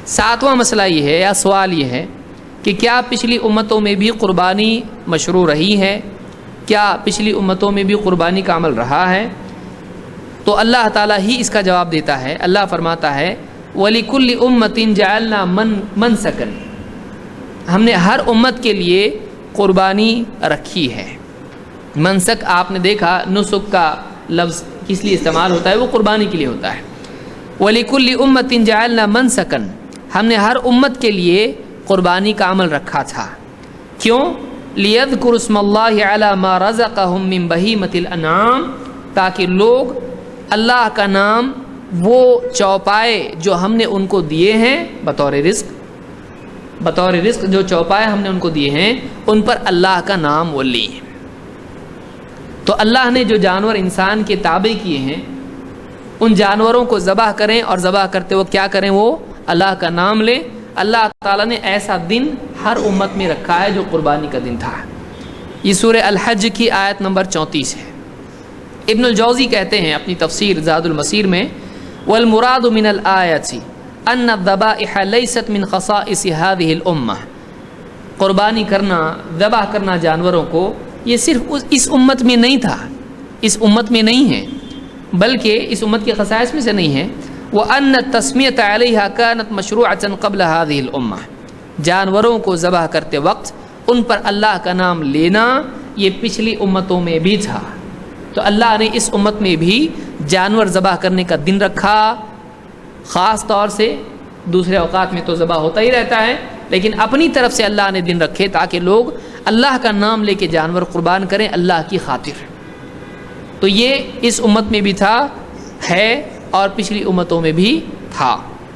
ساتواں مسئلہ یہ ہے یا سوال یہ ہے کہ کیا پچھلی امتوں میں بھی قربانی مشروع رہی ہے؟ کیا پچھلی امتوں میں بھی قربانی کا عمل رہا ہے؟ تو اللہ تعالیٰ ہی اس کا جواب دیتا ہے۔ اللہ فرماتا ہے وَلِكُلِّ أُمَّةٍ جَعَلْنَا مَنْسَكًا، ہم نے ہر امت کے لیے قربانی رکھی ہے۔ منسک آپ نے دیکھا نسک کا لفظ کس لیے استعمال ہوتا ہے؟ وہ قربانی کے لیے ہوتا ہے۔ وَلِكُلِّ أُمَّةٍ جَعَلْنَا مَنْسَكًا، ہم نے ہر امت کے لیے قربانی کا عمل رکھا تھا۔ کیوں؟ لِيَذْكُرُوا اسْمَ اللَّهِ عَلَى مَا رَزَقَهُم مِّن بَهِيمَةِ الْأَنْعَامِ، تاکہ لوگ اللہ کا نام وہ چوپائے جو ہم نے ان کو دیے ہیں بطور رزق جو چوپائے ہم نے ان کو دیے ہیں ان پر اللہ کا نام وہ لی۔ تو اللہ نے جو جانور انسان کے تابع کیے ہیں ان جانوروں کو ذبح کریں، اور ذبح کرتے وہ کیا کریں؟ وہ اللہ کا نام لیں۔ اللہ تعالیٰ نے ایسا دن ہر امت میں رکھا ہے جو قربانی کا دن تھا۔ یہ سورہ الحج کی آیت نمبر 34 ہے۔ ابن الجوزی کہتے ہیں اپنی تفسیر زاد المسیر میں والمراد من الآیۃ ان الذبائح لیست من خصائص هذه الامہ، قربانی کرنا، ذبح کرنا جانوروں کو یہ صرف اس امت میں نہیں تھا، اس امت میں نہیں ہے، بلکہ اس امت کے خصائص میں سے نہیں ہے۔ وَأَنَّ التَّسْمِيَةَ عَلَيْهَا كَانَتْ مَشْرُوعَةً قَبْلَ هَذِهِ الْأُمَّةِ، جانوروں کو ذبح کرتے وقت ان پر اللہ کا نام لینا یہ پچھلی امتوں میں بھی تھا۔ تو اللہ نے اس امت میں بھی جانور ذبح کرنے کا دن رکھا، خاص طور سے دوسرے اوقات میں تو ذبح ہوتا ہی رہتا ہے، لیکن اپنی طرف سے اللہ نے دن رکھے تاکہ لوگ اللہ کا نام لے کے جانور قربان کریں اللہ کی خاطر۔ تو یہ اس امت میں بھی تھا، ہے، اور پچھلی امتوں میں بھی تھا۔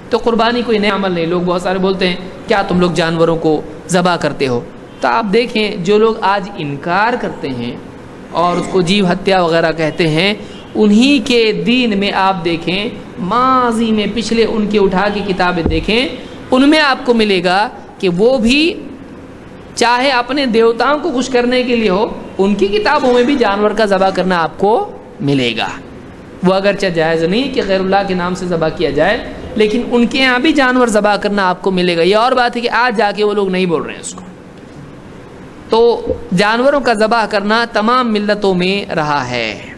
تو قربانی کوئی نیا عمل نہیں۔ لوگ بہت سارے بولتے ہیں کیا تم لوگ جانوروں کو ذبح کرتے ہو؟ تو آپ دیکھیں جو لوگ آج انکار کرتے ہیں اور اس کو جیو ہتیا وغیرہ کہتے ہیں، انہی کے دین میں آپ دیکھیں، ماضی میں پچھلے ان کے اٹھا کے کتابیں دیکھیں، ان میں آپ کو ملے گا کہ وہ بھی چاہے اپنے دیوتاؤں کو خوش کرنے کے لیے ہو، ان کی کتابوں میں بھی جانور کا ذبح کرنا آپ کو ملے گا۔ وہ اگرچہ جائز نہیں کہ غیر اللہ کے نام سے ذبح کیا جائے، لیکن ان کے یہاں بھی جانور ذبح کرنا آپ کو ملے گا۔ یہ اور بات ہے کہ آج جا کے وہ لوگ نہیں بول رہے ہیں اس کو۔ تو جانوروں کا ذبح کرنا تمام ملتوں میں رہا ہے۔